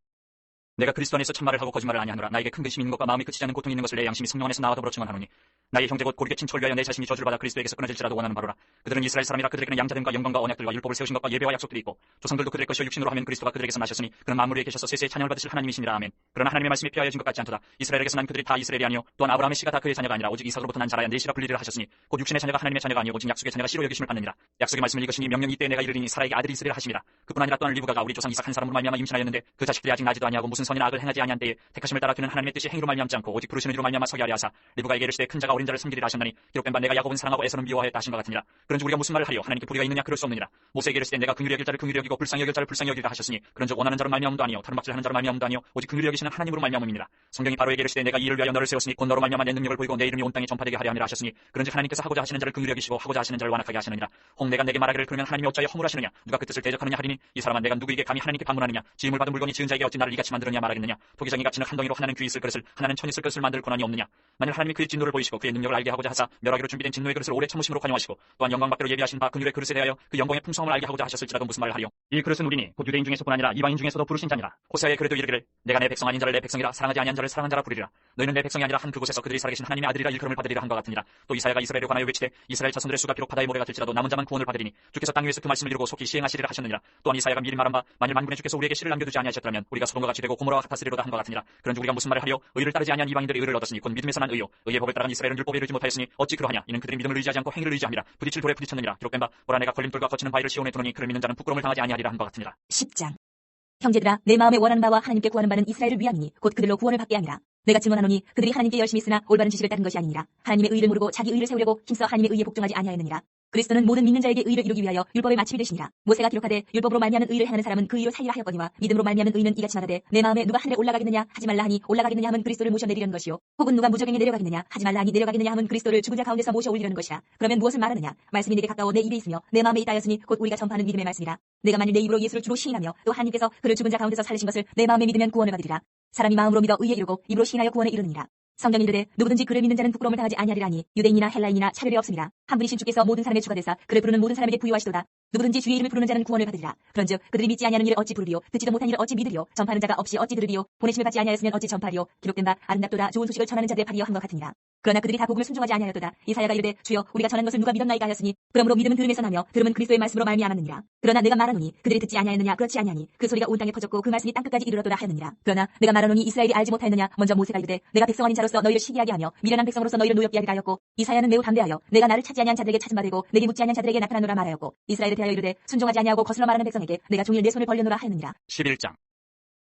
B: 내가 그리스도 안에서 참말을 하고 거짓말을 아니하노라. 나에게 큰 근심이 있는 것과 마음이 그치지 않는 고통이 있는 것을 내 양심이 성령 안에서 나와 더불어 증언하노니 나의 형제 곧 고르게 친초를 위하여 내 자신이 저주를 받아 그리스도에게서 끊어질지라도 원하는 바로라. 그들은 이스라엘 사람이라 그들에게는 양자됨과 영광과 언약들과 율법을 세우신 것과 예배와 약속들이 있고 조상들도 그들의 것이요 육신으로 하면 그리스도가 그들에게서 나셨으니 그는 만물 위에 계셔서 세세의 찬양을 받으실 하나님이시니라. 아멘. 그러나 하나님의 말씀이 피하여진 것 같지 않도다. 이스라엘에게서 난 그들이 다 이스라엘이 아니요 또한 아브라함의 씨가 다 그의 자녀가 아니라 오직 이삭으로부터 난 자라야 내 씨라 불리리라 하셨으니 곧 육신의 자녀가 하나님의 자녀가 아니요 오직 약속의 자녀가 씨로 여기심을 받느니라. 약속의 말씀을 읽으시니 명령 이때에 내가 이르리니 사라에게 아들이 있으리라 하심이라. 그뿐 아니라 또한 리브가가 우리 조상 이삭 한 사람으로 말미암아 임신하였는데 그 자식들이 아직 나지도 아니하고 무슨 선이나 악을 행하지 아니한 때에 택하심을 따라 그는 하나님의 뜻이 행위로 말미암지 않고 오직 부르시는 이로 말미암아 서게 하려 하사 리브가에게 이르시되 큰 자가 어린 자를 섬기리라 하셨나니 기록된 바 내가 야곱은 사랑하고 에서는 미워하였다 하신 것 같으니라. 그런즉 우리가 무슨 말을 하리요? 하나님께 불의가 있느냐? 그럴 수 없느니라. 모세에게 이르시되 내가 긍휼히 여길 자를 긍휼히 여기고 불쌍히 여길 자를 불쌍히 여기리라 하셨으니 그런즉 원하는 자로 말미암음도 아니요 다름박질하는 자로 말미암음도 아니요 오직 긍휼히 여기시는 하나님으로 말미암음이니라. 성경이 바로에게 이르시되 내가 이 일을 위하여 너를 세웠으니 곧 너로 말미암아 내 능력을 보이고 내 이름이 온 땅에 전파되게 하려 함이라 하셨으니 그런즉 하나님께서 하고자 하시는 자를 긍휼히 여기시고 하고자 하시는 자를 완악하게 하시느니라. 혹 내가 내게 말하기를 그러면 하나님이 어찌하여 허물하시느냐? 누가 그 뜻을 대적하느냐 하리니 이 사람아 내가 누구에게 감히 하나님께 방문하느냐? 지음을 받은 물건이 지은 자에게 어찌 나를 이같이 만들었냐 말하겠느냐? 토기장이 갇히는 한 덩이로 하나는 귀 있을 그릇을 하나는 천 있을 그릇을 만들 권한이 없느냐? 만일 하나님이 그의 진노를 보이시고 그의 능력을 알게 하고자 하사 멸하기로 준비된 진노의 그릇을 오래 참으심으로 관용하시고 또한 영광 받기로 예비하신 바 긍휼의 그릇에 대하여 그 영광의 풍성함을 알게 하고자 하셨을지라도 무슨 말을 하리요? 이 그릇은 우리니 곧 유대인 중에서뿐 아니라 이방인 중에서도 부르신 자니라. 호세아에 그래도 이르기를 내가 내 백성 아닌 자를 내 백성이라 사랑하지 아니한 자를 사랑한 자라 부르리라. 너희는 내 백성이 아니라 한 그곳에서 그들이 살아계신 하나님의 아들이라 일컬음을 받으리라 한 것 같으니라. 또 이사야가 이스라엘에 관하여 외치되 이스라엘 자손들의 수가 비록 바다의 모래가 될지라도 남은 자만 구원을 받으리니 주께서 땅 위에서 그 말씀을 이루고 속히 시행하시리라 하셨느니라. 또한 이사야가 미리 말한 바 만일 만군의 주께서 우리에게 씨를 남겨두지 아니하셨다면 우리가 소돔과 같이 되고 고모라와 같았으리로다 한 것 같으니라. 그런즉 우리가 무슨 말을 하리요? 의를 따르지 아니한 이방인들의 의를 얻었으니 곧 믿음에서 난 의요 의의 법을 따라간 이스라엘은 율법에 이르지 못하였으니 어찌 그러하냐? 이는 그들이 믿음을 의지하지 않고 행위를 의지함이라. 부딪힐 돌에 부딪혔느니라. 기록된 바 보라 내가 걸림돌과 거치는 바위를 시온에 두노니 그를 믿는 자는 부끄러움을 당하지 아니하리라 한 것 같으니라.
A: 10장. 형제들아 내 마음에 원하는 바와 하나님께 구하는 바는 이스라엘을 위함이니 곧 그들로 구원을 받게 함이라. 내가 증언하노니 그들이 하나님께 열심히 쓰나 올바른 지식을 따른 것이 아니니라. 하나님의 의를 모르고 자기 의를 세우려고 힘써 하나님의 의에 복종하지 아니하였느니라. 그리스도는 모든 믿는 자에게 의를 이루기 위하여 율법의 마침이 되시니라. 모세가 기록하되 율법으로 말미암은 의를 행하는 사람은 그 의로 살리라 하였거니와 믿음으로 말미암은 의는 이같이 말하되 내 마음에 누가 하늘에 올라가겠느냐 하지 말라 하니 올라가겠느냐 하면 그리스도를 모셔 내리려는 것이요 혹은 누가 무저갱에 내려가겠느냐 하지 말라 하니 내려가겠느냐 하면 그리스도를 죽은 자 가운데서 모셔 올리려는 것이라. 그러면 무엇을 말하느냐 말씀이 내게 가까워 내 입에 있으며 내 마음에 있다 하였으니 곧 우리가 전파하는 믿음의 말씀이라. 내가 만일 내 입으로 예수를 주로 시인하며 또 하나님께서 그를 죽은 자 가운데서 살리신 것을 내 마음에 믿으면 구원을 받으리라. 사람이 마음으로 믿어 의에 이르고 입으로 시인하여 구원에 이르느니라. 성경이 이르되 누구든지 그를 믿는 자는 부끄러움을 당하지 아니하리라니 유대인이나 헬라인이나 차별이 없습니다. 한 분이신 주께서 모든 사람의 주가 되사 그를 부르는 모든 사람에게 부유하시도다. 누구든지 주의 이름을 부르는 자는 구원을 받으리라. 그런즉 그들이 믿지 아니하는 일을 어찌 부르리요 듣지도 못한 일을 어찌 믿으리요 전파하는 자가 없이 어찌 들으리요 보내심을 받지 아니하였으면 어찌 전파리요 기록된 바 아름답도다 좋은 소식을 전하는 자들의 발이여 한것 같으니라. 그러나 그들이 다 복음을 순종하지 아니하였도다. 이사야가 이르되 주여 우리가 전한 것을 누가 믿었나이까 하였으니 그러므로 믿음은 들음에서 나며 들음은 그리스도의 말씀으로 말미암았느니라. 그러나 내가 말하노니 그들이 듣지 아니하였느냐 그렇지 아니하니 그 소리가 온 땅에 퍼졌고 그 말씀이 땅끝까지 이르렀도다 하였느니라. 그러나 내가 말하노니 이스라엘이 알지 못하였느냐 먼저 모세가 이르되 내가 백성 아닌 자로서 너희를 시기하게 하며 미련한 백성으로서 너희를 노엽게 하리라 하였고 이사야는 매우 담대하여 내가 나를 찾지 아니한 자들에게 찾은 바 되고 내게 묻지 아니한 자들에게 나타나노라 말하였고 이스라엘에 대하여 이르되 순종하지 아니하고 거슬러 말하는 백성에게 내가 종일 내 손을 벌려노라 하였느니라.
B: 11장.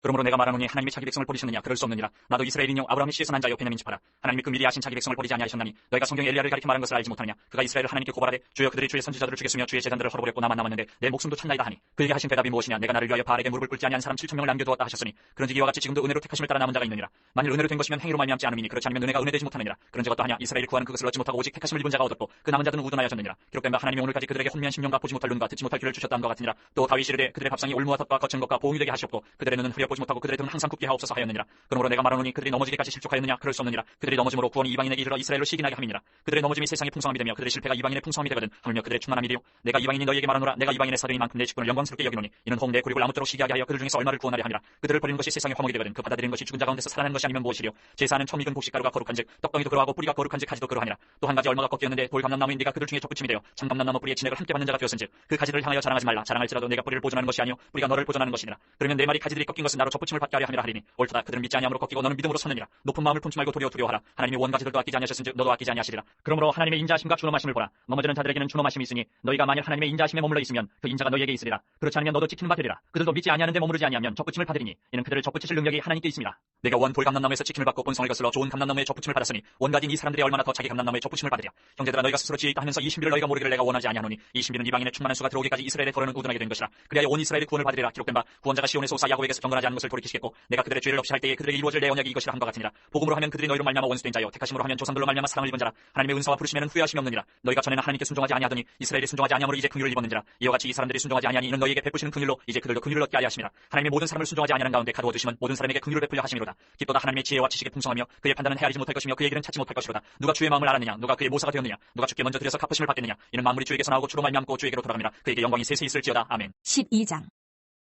B: 그러므로 내가 말하노니 하나님이 자기 백성을 버리셨느냐 그럴 수 없느니라. 나도 이스라엘인요 아브라함의 씨에서 난 자여 베냐민 지파라. 하나님이 그 미리 아신 자기 백성을 버리지 아니하셨나니 너희가 성경 엘리야를 가리켜 말한 것을 알지 못하느냐. 그가 이스라엘을 하나님께 고발하되 주여 그들이 주의 선지자들을 죽였으며 주의 제단들을 헐어버렸고 나만 남았는데 내 목숨도 찾나이다 하니 그에게 하신 대답이 무엇이냐. 내가 나를 위하여 바알에게 무릎을 꿇지 아니한 사람 7,000명을 남겨두었다 하셨으니 그런즉 이와 같이 지금도 은혜로 택하심을 따라 남은 자가 있느니라. 만일 은혜로 된 것이면 행위로 말미암지 않음이니 그렇지 않으면 은혜가 은혜되지 못하느니라. 그런즉 어떠하냐. 이스라엘이 구하는 그것을 얻지 못하고 오직 택하심을 입은 자가 얻었고 그 남은 자들은 우둔하여졌느니라. 기록된 바 하나님이 오늘까지 그들에게 혼미한 심령과 보지 못할 눈과 듣지 못할 귀를 주셨다함과 같으니라. 또 다윗이 이르되 그들의 밥상이 올무와 덧과 거친 것과 보응이 되게 하시옵고 그들의 눈은 흐려 보지 못하고 그들의 등은 항상 굽게 하옵소서 하였느니라. 그러므로 내가 말하노니 그들이 넘어지기까지 실족하였느냐 그럴 수 없느니라. 그들이 넘어짐으로 구원이 이방인에게 이르러 이스라엘로 시기나게 함이니라. 그들의 넘어짐이 세상의 풍성함이 되며 그들의 실패가 이방인의 풍성함이 되거든 하물며 그들의 충만함이리요. 내가 이방인이 너희에게 말하노라. 내가 이방인의 사도이만큼 내 직분을 영광스럽게 여기노니 이는 혹 내 고립을 아무쪼록 시기하게 하여 그들 중에서 얼마를 구원하려 함이라. 그들을 버리는 것이 세상의 화목이 되거든 그 받아들이는 것이 죽은 자 가운데서 살아나는 것이 아니면 무엇이리요. 제사하는 처음 익은 곡식가루가 거룩한즉 떡덩이도 그러하고 뿌리가 거룩한즉 가지도 그러하니라. 또 한 가지 얼마가 꺾였는데 돌 감람나무인 네가 그들 중에 접붙임이 되어 참 감람나무 뿌리의 진액을 함께 받는 자가 되었은즉 그 가지를 향하여 자랑하지 말라. 자랑할지라도 내가 뿌리를 보존하는 것이 아니요 뿌리가 너를 보존하는 것이니라. 그러면 내 말이 가지들이 꺾인 것은 나로 접붙임을 받게 하려 함이라 하리니 옳도다. 그들은 믿지 아니함으로 꺾이고 너는 믿음으로 섰느니라. 높은 마음을 품지 말고 도리어 두려워하라. 하나님이 원 가지들도 아끼지 아니하셨은즉 너도 아끼지 아니하시리라. 그러므로 하나님의 인자하심과 준엄하심을 보라. 넘어지는 자들에게는 준엄하심이 있으니 너희가 만일 하나님의 인자하심에 머물러 있으면 그 인자가 너희에게 있으리라. 그렇지 않으면 너도 지키는 바 되리라. 그들도 믿지 아니하는데 머무르지 아니하면 접붙임을 받으리니 이는 그들을 접붙이실 능력이 하나님께 있습니다. 내가 원 돌 감람나무에서 지킴을 받고 본성을 거슬러 좋은 감람나무에 접붙임을 받았으니 원 가진 이 사람들이 얼마나 더 자기 감람나무에 접붙임을 받으랴. 형제들아 너희가 스스로 지혜 있다 하면서 이 신비를 너희가 모르기를 내가 원하지 아니하노니 이 신비는 이방인의 충만한 수가 들어오기까지 이스라엘의 더러는 우둔하게 된 것이라. 그리하여 온 이스라엘의 구원을 받으리라. 기록된 바 구원자가 시온에서 오사 야곱에게서 경건하지 않은 것을 돌이키시겠고 내가 그들의 죄를 없이 할 때에 그들에게 이루어질 내 언약이 이것이라 함과 같으니라. 복음으로 하면 그들이 너희로 말미암아 원수된 자여 택하심으로 하면 조상들로 말미암아 사랑을 입은 자라. 하나님의 은사와 부르심에는 후회하심이 없느니라. 너희가 전에는 하나님께 순종하지 아니하더니 이스라엘이 순종하지 아니함으로 이제 긍휼을 입었는지라. 이와 같이 이 사람들이 순종하지 아니하니 이는 너희에게 베푸시는 긍휼로 이제 그들도 긍휼을 얻게 하려 하심이라. 하나님의 모든 사람을 순종하지 아니하는 가운데 가두어 두시면 모든 사람에게 긍휼을 베풀려 하심이로다. 기도다 하나님의 지혜와 지식에 풍성하며 그의 판단은 헤아리지 못할 것이며 그의 길은 찾지 못할 것이로다. 누가 주의 마음을 알았느냐. 누가 그의 모사가 되었느냐. 누가 주께 먼저 드려서 갚으심을 받겠느냐. 이는 만물이 주에게서 나오고 주로 말미암고 주에게로 돌아갑니다. 그에게 영광이 세세 있을지어다. 아멘.
A: 12장.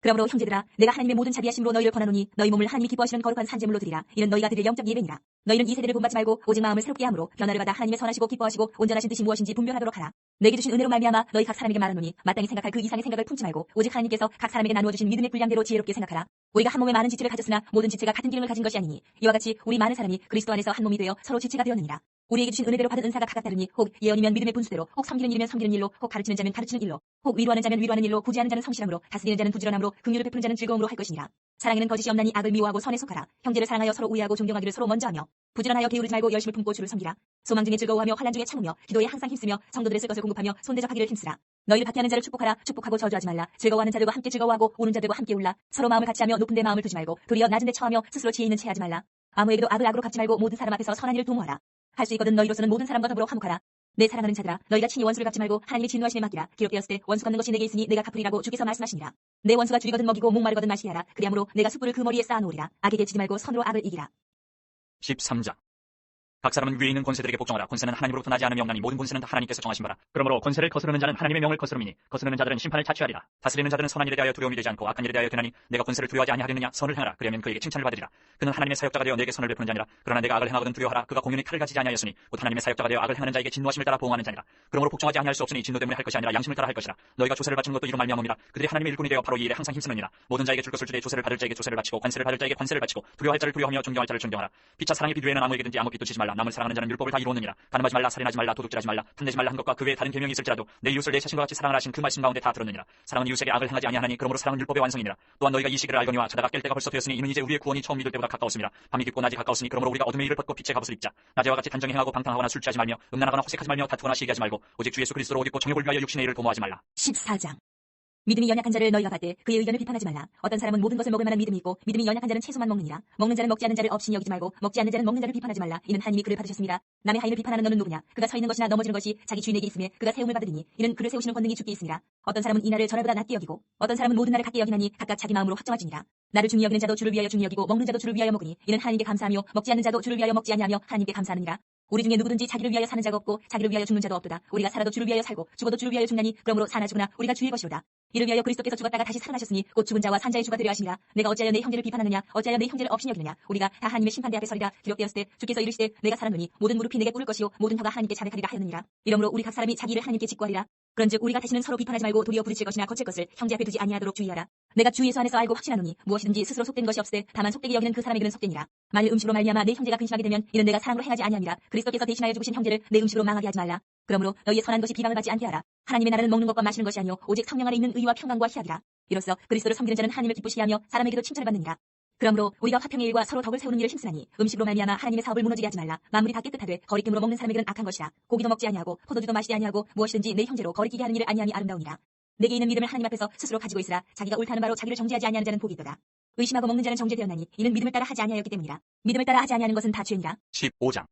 A: 그러므로 형제들아 내가 하나님의 모든 자비하심으로 너희를 권하노니 너희 몸을 하나님이 기뻐하시는 거룩한 산제물로 드리라. 이는 너희가 드릴 영적 예배니라. 너희는 이 세대를 본받지 말고 오직 마음을 새롭게 함으로 변화를 받아 하나님의 선하시고 기뻐하시고 온전하신 뜻이 무엇인지 분별하도록 하라. 내게 주신 은혜로 말미암아 너희 각 사람에게 말하노니 마땅히 생각할 그 이상의 생각을 품지 말고 오직 하나님께서 각 사람에게 나누어 주신 믿음의 분량대로 지혜롭게 생각하라. 우리가 한 몸에 많은 지체를 가졌으나 모든 지체가 같은 기능을 가진 것이 아니니 이와 같이 우리 많은 사람이 그리스도 안에서 한 몸이 되어 서로 지체가 되었느니라. 우리에게 주신 은혜대로 받은 은사가 각각 다르니 혹 예언이면 믿음의 분수대로 혹 섬기는 일이면 섬기는 일로 혹 가르치는 자면 가르치는 일로 혹 위로하는 자면 위로하는 일로 구제하는 자는 성실함으로 다스리는 자는 부지런함으로 긍휼을 베푸는 자는 즐거움으로 할 것이니라. 사랑에는 거짓이 없나니 악을 미워하고 선에 속하라. 형제를 사랑하여 서로 우애하고 존경하기를 서로 먼저 하며 부지런하여 게으르지 말고 열심을 품고 주를 섬기라. 소망 중에 즐거워하며 환난 중에 참으며 기도에 항상 힘쓰며 성도들의 쓸 것을 공급하며 손대접하기를 힘쓰라. 너희를 박해하는 자를 축복하라. 축복하고 저주하지 말라. 즐거워하는 자들과 함께 즐거워하고 우는 자들과 함께 울라. 서로 마음을 같이하며 높은 데 마음을 두지 말고 도리어 낮은 데 처하며 스스로 지혜 있는 채 하지 말라. 아무에게도 악을 악으로 갚지 말고 모든 사람 앞에서 선한 일을 도모하라. 할 수 있거든 너희로서는 모든 사람과 더불어 화목하라. 내 사랑하는 자들아 너희가 친히 원수를 갚지 말고 하나님의 진노하심에 맡기라. 기록되었을 때 원수 갚는 것이 내게 있으니 내가 갚으리라고 주께서 말씀하시니라. 내 원수가 줄이거든 먹이고 목마르거든 마시게 하라. 그리함으로 내가 숯불을 그 머리에 쌓아놓으리라. 악에게 지지 말고 선으로 악을 이기라.
B: 13장. 각 사람은 위에 있는 권세들에게 복종하라. 권세는 하나님으로부터 나지 않음이 없나니 모든 권세는 다 하나님께서 정하신 바라. 그러므로 권세를 거스르는 자는 하나님의 명을 거스름이니 거스르는 자들은 심판을 자취하리라. 다스리는 자들은 선한 일에 대하여 두려움이 되지 않고 악한 일에 대하여 되나니 내가 권세를 두려워하지 아니하려느냐. 선을 행하라. 그러면 그에게 칭찬을 받으리라. 그는 하나님의 사역자가 되어 내게 선을 베푸는 자니라. 그러나 내가 악을 행하거든 두려워하라. 그가 공연히 칼을 가지지 아니하였으니 곧 하나님의 사역자가 되어 악을 행하는 자에게 진노하심을 따라 보응하는 자니라. 그러므로 복종하지 아니할 수 없으니 진노 때문에 할 것이 아니라 양심을 따라 할 것이라. 너희가 조세를 바치는 것도 이로 말미암음이라. 그들이 하나님의 일꾼이 되어 바로 이 일에 항상 힘쓰느니라. 모든 자에게 줄 것을 주되 조세를 받을 자에게 조세를 바치고 관세를 받을 자에게 관세를 바치고 두려워할 자를 두려워하며 존경할 자를 존경하라. 피차 사랑의 비교에는 아무에게든지 아무 빚도 지지 말라. 말라. 남을 사랑하는 자는 율법을 다 이루었느니라. 간음하지 말라, 살인하지 말라, 도둑질하지 말라, 탐내지 말라 한 것과 그 외에 다른 계명이 있을지라도 내 이웃을 내 자신과 같이 사랑을 하신 그 말씀 가운데 다 들었느니라. 사랑은 이웃에게 악을 행하지 아니하나니 그러므로 사랑은 율법의 완성이니라. 또한 너희가 이 시기를 알거니와 자다가 깰 때가 벌써 되었으니 이는 이제 우리의 구원이 처음 믿을 때보다 가까웠습니다. 밤이 깊고 낮이 가까웠으니 그러므로 우리가 어둠의 일을 벗고 빛의 갑옷을 입자. 낮에와 같이 단정히 행하고 방탕하거나 술 취하지 말며 음란하거나 호색하지 말며 다투거나 시기하지 말고 오직 주 예수 그리스도로 옷 입고 정욕을 위하여 육신의 일을 도모하지 말라.
A: 14장. 믿음이 연약한 자를 너희가 받되 그의 의견을 비판하지 말라. 어떤 사람은 모든 것을 먹을 만한 믿음이 있고 믿음이 연약한 자는 채소만 먹느니라. 먹는 자는 먹지 않는 자를 업신이 여기지 말고 먹지 않는 자는 먹는 자를 비판하지 말라. 이는 하나님이 그를 받으셨습니다. 남의 하인을 비판하는 너는 누구냐? 그가 서 있는 것이나 넘어지는 것이 자기 주인에게 있으며 그가 세움을 받으리니 이는 그를 세우시는 권능이 주께 있으니라. 어떤 사람은 이 날을 전날보다 낮게 여기고 어떤 사람은 모든 날을 같게 여기나니 각각 자기 마음으로 확정하지니라. 나를 중히 여기는 자도 주를 위하여 중히 여기고 먹는 자도 주를 위하여 먹으니 이는 하나님께 감사하며 먹지 않는 자도 주를 위하여 먹지 아니하며 하나님께 감사하느니라. 우리 중에 누구든지 자기를 위하여 사는 자가 없고 자기를 위하여 죽는 자도 없도다. 우리가 살아도 주를 위하여 살고 죽어도 주를 위하여 죽나니 그러므로 사나 죽으나 우리가 주의 것이로다. 이를 위하여 그리스도께서 죽었다가 다시 살아나셨으니 곧 죽은 자와 산 자의 주가 되려 하시니라. 내가 어찌하여 내 형제를 비판하느냐? 어찌하여 내 형제를 업신 여기느냐? 우리가 다 하나님의 심판대 앞에 서리라. 기록되었을 때 주께서 이르시되 내가 살았노니 모든 무릎이 내게 꿇을 것이요 모든 혀가 하나님께 자백하리라 하였느니라. 이러므로 우리 각 사람이 자기 일을 하나님께 직구하리라. 그런즉 우리가 다시는 서로 비판하지 말고 도리어 부딪힐 것이나 거칠 것을 형제 앞에 두지 아니하도록 주의하라. 내가 주 예수 안에서 알고 확신하노니 무엇이든지 스스로 속된 것이 없으되 다만 속되게 여기는 그 사람에게는 속되니라. 만일 음식으로 말미암아 내 형제가 근심하게 되면 이는 내가 사랑으로 행하지 아니함이라. 그리스도께서 대신하여 죽으신 형제를 내 음식으로 망하게 하지 말라. 그러므로 너희의 선한 것이 비방을 받지 않게 하라. 하나님의 나라는 먹는 것과 마시는 것이 아니요 오직 성령 안에 있는 의와 평강과 희락이라. 이로써 그리스도를 섬기는 자는 하나님을 기쁘시게 하며 사람에게도 칭찬을 받느니라. 그러므로 우리가 화평의 일과 서로 덕을 세우는 일을 힘쓰나니 음식으로 말미암아 하나님의 사업을 무너지게 하지 말라. 만물이 다 깨끗하되 거리낌으로 먹는 사람에게는 악한 것이라. 고기도 먹지 아니하고 포도주도 마시지 아니하고 무엇이든지 내 형제로 거리끼게 하는 일을 아니함이 아름다우니라. 내게 있는 믿음을 하나님 앞에서 스스로 가지고 있으라. 자기가 옳다는 바로 자기를 정죄하지 아니하는 자는 복이 있도다. 의심하고 먹는 자는 정죄되었나니 이는 믿음을 따라 하지 아니하였기 때문이라. 믿음을 따라 하지 아니하는 것은 다 죄니라.
B: 15장.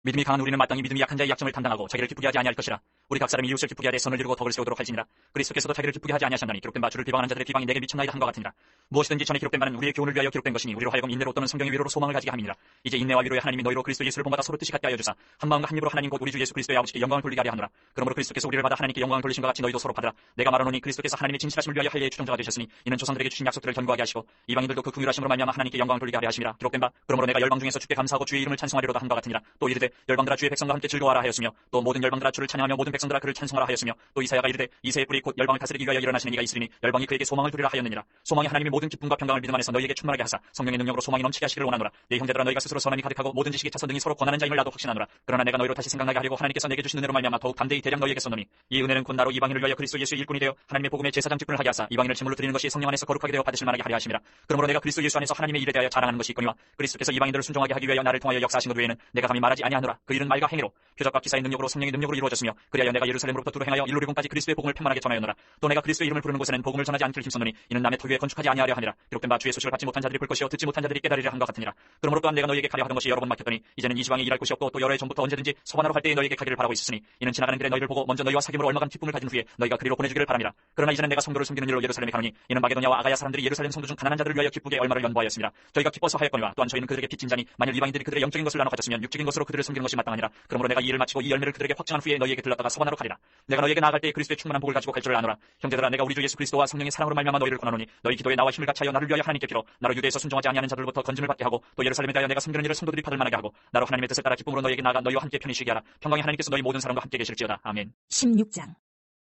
B: 믿음이 강한 우리는 마땅히 믿음이 약한 자의 약점을 담당하고 자기를 기쁘게 하지 아니할 것이라. 우리 각 사람이 이웃을 기쁘게 하되 선을 이루고 덕을 세우도록 할지니라. 그리스도께서도 자기를 기쁘게 하지 아니하셨나니 기록된 바 주를 비방하는 자들의 비방이 내게 미쳤나이다 한것 같으니라. 무엇이든지 전에 기록된 바는 우리의 교훈을 위하여 기록된 것이니 우리로 하여금 인내로 또는 성경의 위로로 소망을 가지게 함이니라. 이제 인내와 위로의 하나님이 너희로 그리스도 예수를 본받아 서로 뜻이 같게 하여 주사 한 마음과 한 입으로 하나님 곧 우리 주 예수 그리스도의 아버지께 영광을 돌리게 하려 하노라. 그러므로 그리스도께서 우리를 받아 하나님께 영광을 돌리신 것 같이 너희도 서로 받으라. 내가 말하노니 그리스도께서 하나님의 진실하심을 위하여 할례의 추종자가 되셨으니 이는 조상들에게 주신 약속들을 견고하게 하시고 이방인들도 그 긍휼하심으로 말미암아 하나님께 영광을 돌리게 하려 하심이라. 기록된 바 그러므로 내가 열방 중에서 주께 감사하고 주의 이름을 찬송하리로다 한 것 같으니라. 또 이르되 열방들아 주의 백성과 함께 즐거워하라 하였으며 또 모든 열방들아 주를 찬양하며 모든 백성들아 그를 찬송하라 하였으며 또 이사야가 이르되 이새의 뿔이 곧 열방을 다스리기 위하여 일어나시는 이가 있으리니 열방이 그에게 소망을 두리라 하였느니라. 소망이 하나님의 모든 기쁨과 평강을 믿음 안에서 너희에게 충만하게 하사 성령의 능력으로 소망이 넘치게 하시기를 원하노라. 내 형제들아 너희가 스스로 선함이 가득하고 모든 지식에 차서 능히 서로 권하는 자임을 나도 확신하노라. 그러나 내가 너희로 다시 생각나게 하려고 하나님께서 내게 주신 은혜로 말미암아 더욱 담대히 대량 너희에게 썼노니 이 은혜는 곧 나로 이방인을 위하여 그리스도 예수의 일꾼이 되어 하나님의 복음의 제사장 직분을 하게 하사 이방인을 제물로 드리는 것이 성령 안에서 거룩하게 되어 받으실 만하게 하려 하심이라. 그러므로 내가 그리스도 예수 안에서 하나님의 일에 대하여 자랑하는 것이 있거니와 그리스도께서 이방인들을 순종하게 하기 위하여 나를 통하여 역사하신 것 외에는 내가 감히 말하지 아니하노라. 그 일은 말과 행위로 표적과 기사의 능력으로 성령의 능력으로 이루어졌으며 그리하여 내가 예루살렘으로부터 두루 행하여 일루리공까지 그리스도의 복음을 편만하게 전하였노라. 또 내가 그리스도의 이름을 부르는 곳에는 복음을 전하지 않기를 힘썼노니 이는 남의 토기에 건축하지 아니하려 하니라. 기록된 바 주의 소식을 받지 못한 자들이 볼 것이요 듣지 못한 자들이 깨달으리라 한 것 같으니라. 그러므로 또한 내가 너희에게 가려 하던 것이 여러 번 막혔더니 이제는 이 지방에 일할 곳이 없고 또 여러 해 전부터 언제든지 서반하러 할 때에 너희에게 가기를 바라고 있으니 이는 지나가는 길에 너희를 보고 먼저 너희와 사귐으로 얼마간 기쁨을 가진 후에 너희가 그리로 보내주기를 바람이라. 그러나 이제는 내가 성도를 섬기는 일로 예루살렘에 가노니 이는 마게도냐와 아가야 사람들이 예루살렘 성도 중 가난한 자들을 위하여 기쁘게 얼마를 연보하였습니다. 저희가 기뻐서 하였거니와 또한 저희는 그들에게 빚진 자니 만일 이방인들이 그들의 영적인 것을 나눠 가졌으면 육적인 것으로 그들을 섬기는 것이 마땅하니라. 그러므로 내가 이 일을 마치고 이 열매를 그들에게 확증한 후에 너희에게 들렀다가 서반하러 가리라. 내가 너희에게 나아갈 때에 그리스도의 충만한 복을 가지고 갈 줄을 아노라. 형제들아 내가 우리 주 예수 그리스도와 성령의 사랑으로 말미암아 너희를 권하노니 너희 기도에 나와 힘을 같이 하여 나를 위하여 하나님께 빌어 나로 유대에서 순종하지 아니하는 자들로부터 건짐을 받게 하고 또 예루살렘에 대하여 내가 섬기는 일을 성도들이 받을 만하게 하고 나로 하나님의 뜻을 따라 기쁨으로 너희에게 나아가 너희와 함께 편히 쉬게 하라. 평강의 하나님께서 너희 모든 사람과 함께 계실지어다. 아멘.
A: 16장.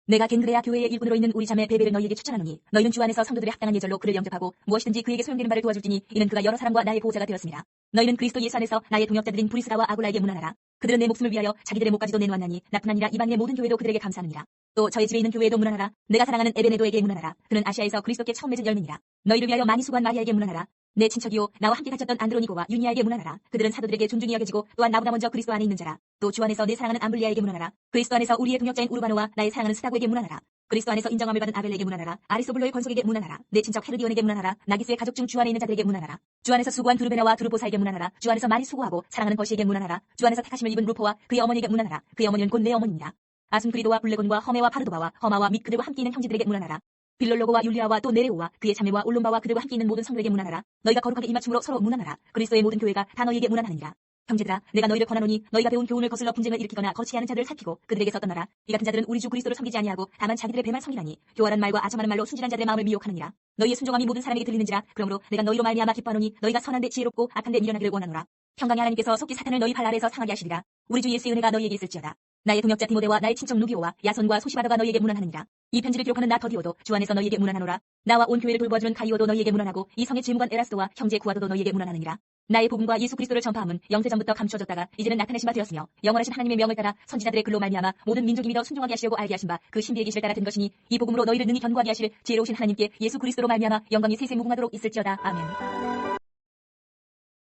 A: 내가 겐그레아 교회의 일꾼으로 있는 우리 자매 베베를 너희에게 추천하노니 너희는 주 안에서 성도들의 합당한 예절로 그를 영접하고 무엇이든지 그에게 소용되는 바를 도와줄지니 이는 그가 여러 사람과 나의 보호자가 되었습니다. 너희는 그리스도 예수 안에서 나의 동역자들인 브리스가와 아굴라에게 문안하라. 그들은 내 목숨을 위하여 자기들의 목까지도 내놓았나니 나뿐 아니라 이방인의 모든 교회도 그들에게 감사하느니라. 또 저희 집에 있는 교회에도 문안하라. 내가 사랑하는 에베네도에게 문안하라. 그는 아시아에서 그리스도께 처음 맺은 열매니라. 너희를 위하여 많이 수고한 마리아에게 문안하라. 내 친척이요 나와 함께 갇혔던 안드로니고와 유니아에게 문안하라. 그들은 사도들에게 존중이 여겨지고 또한 나보다 먼저 그리스도 안에 있는 자라. 또 주 안에서 내 사랑하는 암블리아에게 문안하라. 그리스도 안에서 우리의 동역자인 우르바노와 나의 사랑하는 스다고에게 문안하라. 그리스도 안에서 인정함을 받은 아벨에게 문안하라. 아리스토블로의 권속에게 문안하라. 내 친척 헤르디온에게 문안하라. 나기스의 가족 중 주 안에 있는 자들에게 문안하라. 주 안에서 수고한 두르베나와 두르보사에게 문안하라. 주 안에서 많이 수고하고 사랑하는 버시에게 문안하라. 주 안에서 택하심을 입은 루포와 그의 어머니에게 문안하라. 그의 어머니는 곧 내 어머니니라. 아순크리도와 블레곤과 허메와 파르도바와 허마와 및 그들과 함께 있는 형제들에게 문안하라. 빌롤로고와 율리아와 또 네레오와 그의 자매와 올롬바와 그들과 함께 있는 모든 성도에게 문안하라. 너희가 거룩하게 이맞춤으로 서로 문안하라. 그리스도의 모든 교회가 다 너희에게 문안하느니라. 형제들아 내가 너희를 권하노니 너희가 배운 교훈을 거슬러 분쟁을 일으키거나 거치게 하는 자들을 살피고 그들에게서 떠나라. 이 같은 자들은 우리 주 그리스도를 섬기지 아니하고 다만 자기들의 배만 섬기나니 교활한 말과 아첨하는 말로 순진한 자들의 마음을 미혹하느니라. 너희의 순종함이 모든 사람에게 들리는지라. 그러므로 내가 너희로 말미암아 기뻐하노니 너희가 선한데 지혜롭고 악한데 미련하기를 원하노라. 평강의 하나님께서 속히 사탄을 너희 발 아래에서 상하게 하시리라. 우리 주 예수의 은혜가 너희에게 있을지어다. 나의 동역자 디모데와 나의 친척 누기오와 야손과 소시바더가 너희에게 문안하느니라. 이 편지를 기록하는 나 더디오도 주 안에서 너희에게 문안하노라. 나와 온 교회를 돌보아주는 가이오도 너희에게 문안하고 이 성의 질무관 에라스도와 형제 구아도도 너희에게 문안하느니라. 나의 복음과 예수 그리스도를 전파함은 영세전부터 감추어졌다가 이제는 나타내신 바 되었으며 영원하신 하나님의 명을 따라 선지자들의 글로 말미암아 모든 민족이 믿어 순종하게 하시려고 알게 하신 바 그 신비의 계시를 따라 든 것이니 이 복음으로 너희를 능히 견고하게 하실 지혜로우신 하나님께 예수 그리스도로 말미암아 영광이 세세 무궁하도록 있을지어다. 아멘.